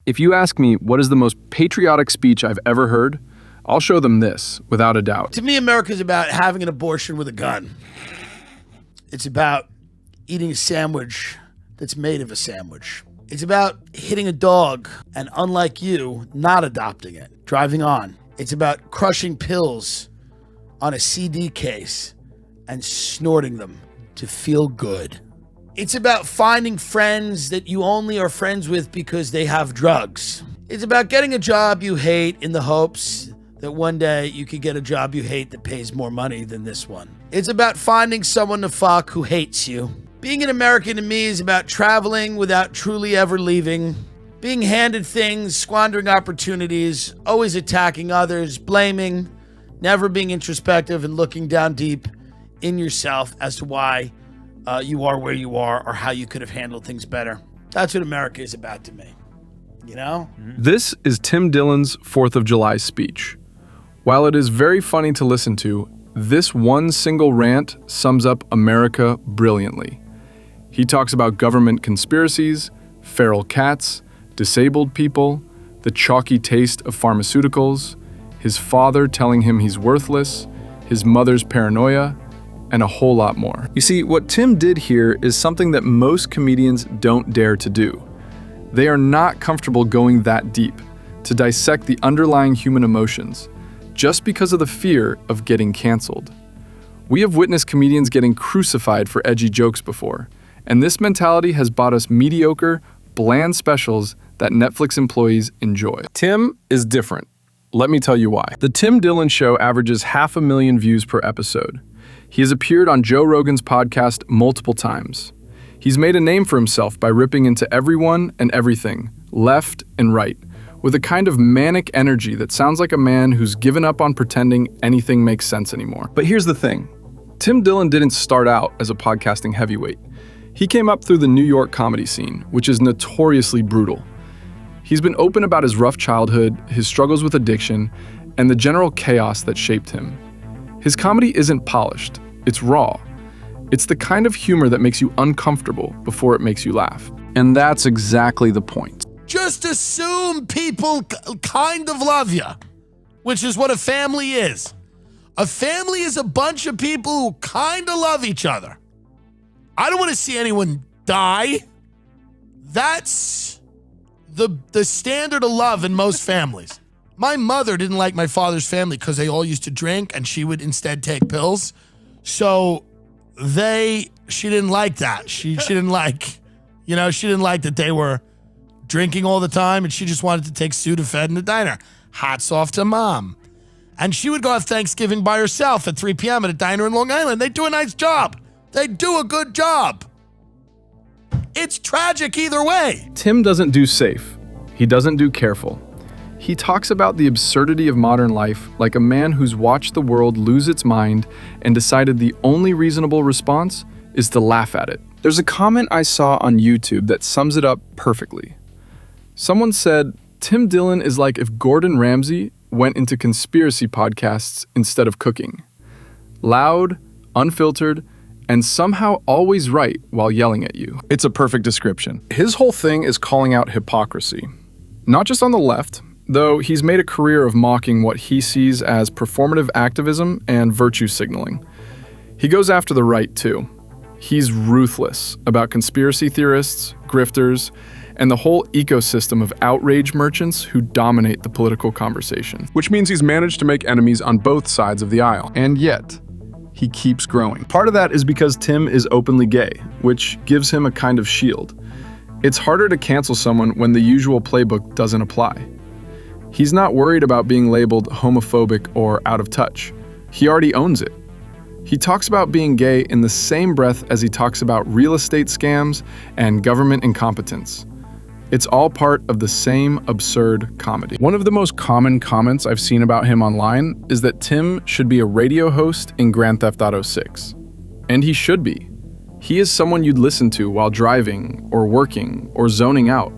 If you ask me what is the most patriotic speech I've ever heard, I'll show them this, without a doubt. To me, America's about having an abortion with a gun. It's about eating a sandwich that's made of a sandwich. It's about hitting a dog and, unlike you, not adopting it, driving on. It's about crushing pills on a CD case and snorting them to feel good. It's about finding friends that you only are friends with because they have drugs. It's about getting a job you hate in the hopes that one day you could get a job you hate that pays more money than this one. It's about finding someone to fuck who hates you. Being an American to me is about traveling without truly ever leaving, being handed things, squandering opportunities, always attacking others, blaming, never being introspective and looking down deep in yourself as to why you are where you are or how you could have handled things better. That's what America is about to me, you know? This is Tim Dillon's 4th of July speech. While it is very funny to listen to, this one single rant sums up America brilliantly. He talks about government conspiracies, feral cats, disabled people, the chalky taste of pharmaceuticals, his father telling him he's worthless, his mother's paranoia, and a whole lot more. You see, what Tim did here is something that most comedians don't dare to do. They are not comfortable going that deep, to dissect the underlying human emotions, just because of the fear of getting canceled. We have witnessed comedians getting crucified for edgy jokes before, and this mentality has bought us mediocre, bland specials that Netflix employees enjoy. Tim is different. Let me tell you why. The Tim Dillon Show averages 500,000 views per episode. He has appeared on Joe Rogan's podcast multiple times. He's made a name for himself by ripping into everyone and everything, left and right, with a kind of manic energy that sounds like a man who's given up on pretending anything makes sense anymore. But here's the thing. Tim Dillon didn't start out as a podcasting heavyweight. He came up through the New York comedy scene, which is notoriously brutal. He's been open about his rough childhood, his struggles with addiction, and the general chaos that shaped him. His comedy isn't polished, it's raw. It's the kind of humor that makes you uncomfortable before it makes you laugh. And that's exactly the point. Just assume people kind of love you, which is what a family is. A family is a bunch of people who kind of love each other. I don't want to see anyone die. That's the standard of love in most families. My mother didn't like my father's family because they all used to drink and she would instead take pills. So she didn't like that. She didn't like, she didn't like that they were drinking all the time and she just wanted to take Sudafed in the diner. Hats off to Mom. And she would go have Thanksgiving by herself at 3 p.m. at a diner in Long Island. They do a nice job. They do a good job. It's tragic either way. Tim doesn't do safe. He doesn't do careful. He talks about the absurdity of modern life like a man who's watched the world lose its mind and decided the only reasonable response is to laugh at it. There's a comment I saw on YouTube that sums it up perfectly. Someone said, Tim Dillon is like if Gordon Ramsay went into conspiracy podcasts instead of cooking. Loud, unfiltered, and somehow always right while yelling at you. It's a perfect description. His whole thing is calling out hypocrisy. Not just on the left, though he's made a career of mocking what he sees as performative activism and virtue signaling. He goes after the right, too. He's ruthless about conspiracy theorists, grifters, and the whole ecosystem of outrage merchants who dominate the political conversation. Which means he's managed to make enemies on both sides of the aisle. And yet, he keeps growing. Part of that is because Tim is openly gay, which gives him a kind of shield. It's harder to cancel someone when the usual playbook doesn't apply. He's not worried about being labeled homophobic or out of touch. He already owns it. He talks about being gay in the same breath as he talks about real estate scams and government incompetence. It's all part of the same absurd comedy. One of the most common comments I've seen about him online is that Tim should be a radio host in Grand Theft Auto 6. And he should be. He is someone you'd listen to while driving or working or zoning out.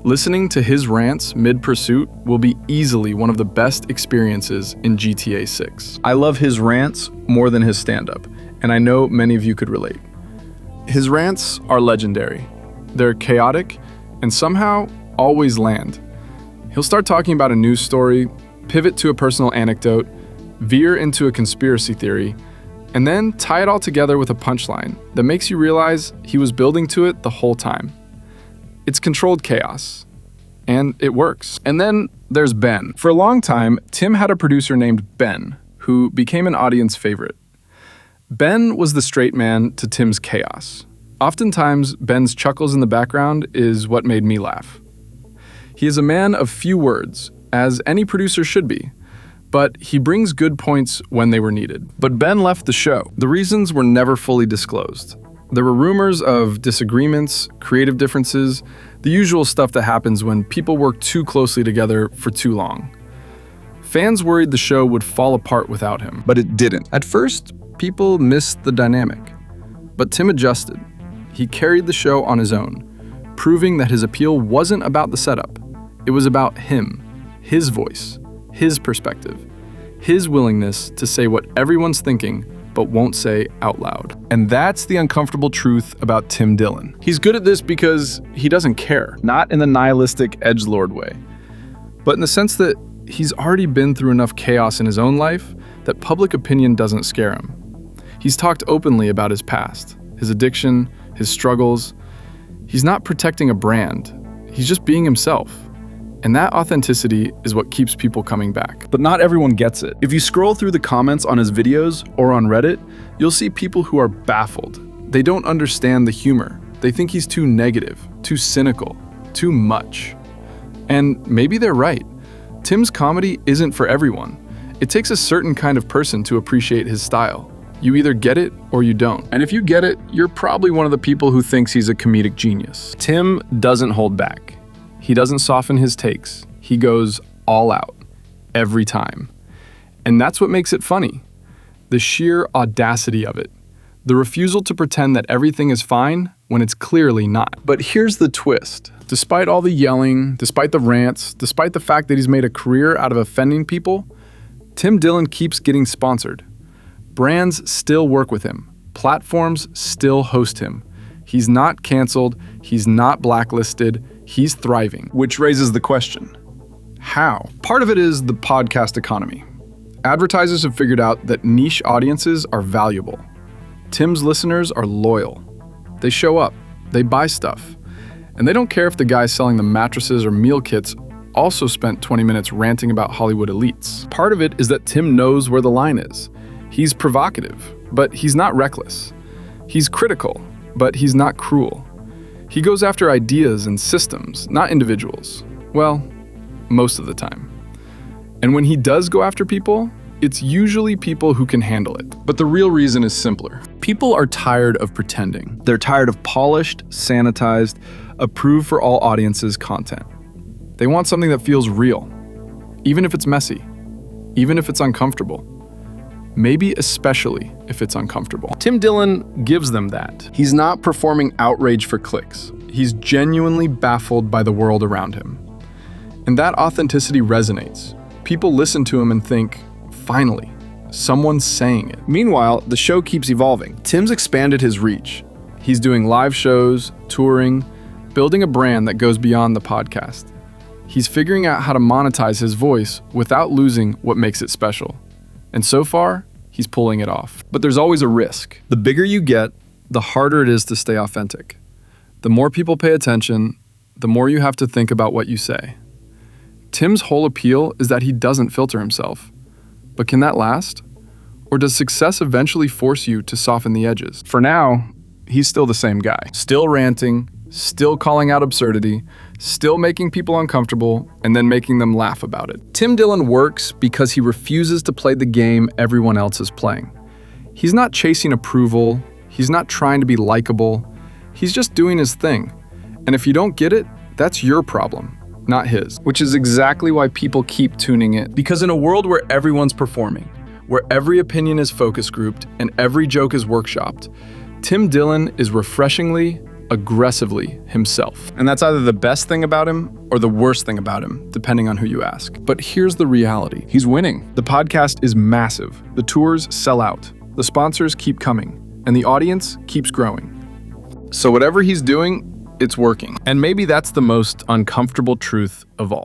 Listening to his rants mid-pursuit will be easily one of the best experiences in GTA 6. I love his rants more than his stand-up, and I know many of you could relate. His rants are legendary. They're chaotic, and somehow always land. He'll start talking about a news story, pivot to a personal anecdote, veer into a conspiracy theory, and then tie it all together with a punchline that makes you realize he was building to it the whole time. It's controlled chaos. And it works. And then there's Ben. For a long time, Tim had a producer named Ben, who became an audience favorite. Ben was the straight man to Tim's chaos. Oftentimes, Ben's chuckles in the background is what made me laugh. He is a man of few words, as any producer should be, but he brings good points when they were needed. But Ben left the show. The reasons were never fully disclosed. There were rumors of disagreements, creative differences, the usual stuff that happens when people work too closely together for too long. Fans worried the show would fall apart without him, but it didn't. At first, people missed the dynamic. But Tim adjusted. He carried the show on his own, proving that his appeal wasn't about the setup. It was about him, his voice, his perspective, his willingness to say what everyone's thinking but won't say out loud. And that's the uncomfortable truth about Tim Dillon. He's good at this because he doesn't care, not in the nihilistic edgelord way, but in the sense that he's already been through enough chaos in his own life that public opinion doesn't scare him. He's talked openly about his past, his addiction, his struggles. He's not protecting a brand. He's just being himself. And that authenticity is what keeps people coming back. But not everyone gets it. If you scroll through the comments on his videos or on Reddit, you'll see people who are baffled. They don't understand the humor. They think he's too negative, too cynical, too much. And maybe they're right. Tim's comedy isn't for everyone. It takes a certain kind of person to appreciate his style. You either get it or you don't. And if you get it, you're probably one of the people who thinks he's a comedic genius. Tim doesn't hold back. He doesn't soften his takes. He goes all out, every time. And that's what makes it funny. The sheer audacity of it. The refusal to pretend that everything is fine when it's clearly not. But here's the twist. Despite all the yelling, despite the rants, despite the fact that he's made a career out of offending people, Tim Dillon keeps getting sponsored. Brands still work with him. Platforms still host him. He's not canceled. He's not blacklisted. He's thriving, which raises the question, how? Part of it is the podcast economy. Advertisers have figured out that niche audiences are valuable. Tim's listeners are loyal. They show up, they buy stuff, and they don't care if the guy selling the mattresses or meal kits also spent 20 minutes ranting about Hollywood elites. Part of it is that Tim knows where the line is. He's provocative, but he's not reckless. He's critical, but he's not cruel. He goes after ideas and systems, not individuals. Well, most of the time. And when he does go after people, it's usually people who can handle it. But the real reason is simpler. People are tired of pretending. They're tired of polished, sanitized, approved for all audiences content. They want something that feels real, even if it's messy, even if it's uncomfortable. Maybe especially if it's uncomfortable. Tim Dillon gives them that. He's not performing outrage for clicks. He's genuinely baffled by the world around him. And that authenticity resonates. People listen to him and think, finally, someone's saying it. Meanwhile, the show keeps evolving. Tim's expanded his reach. He's doing live shows, touring, building a brand that goes beyond the podcast. He's figuring out how to monetize his voice without losing what makes it special. And so far, he's pulling it off. But there's always a risk. The bigger you get, the harder it is to stay authentic. The more people pay attention, the more you have to think about what you say. Tim's whole appeal is that he doesn't filter himself. But can that last? Or does success eventually force you to soften the edges? For now, he's still the same guy. Still ranting, still calling out absurdity, still making people uncomfortable, and then making them laugh about it. Tim Dillon works because he refuses to play the game everyone else is playing. He's not chasing approval. He's not trying to be likable. He's just doing his thing. And if you don't get it, that's your problem, not his. Which is exactly why people keep tuning in. Because in a world where everyone's performing, where every opinion is focus grouped and every joke is workshopped, Tim Dillon is refreshingly, aggressively himself. And that's either the best thing about him or the worst thing about him, depending on who you ask. But here's the reality. He's winning. The podcast is massive. The tours sell out. The sponsors keep coming. And the audience keeps growing. So whatever he's doing, it's working. And maybe that's the most uncomfortable truth of all.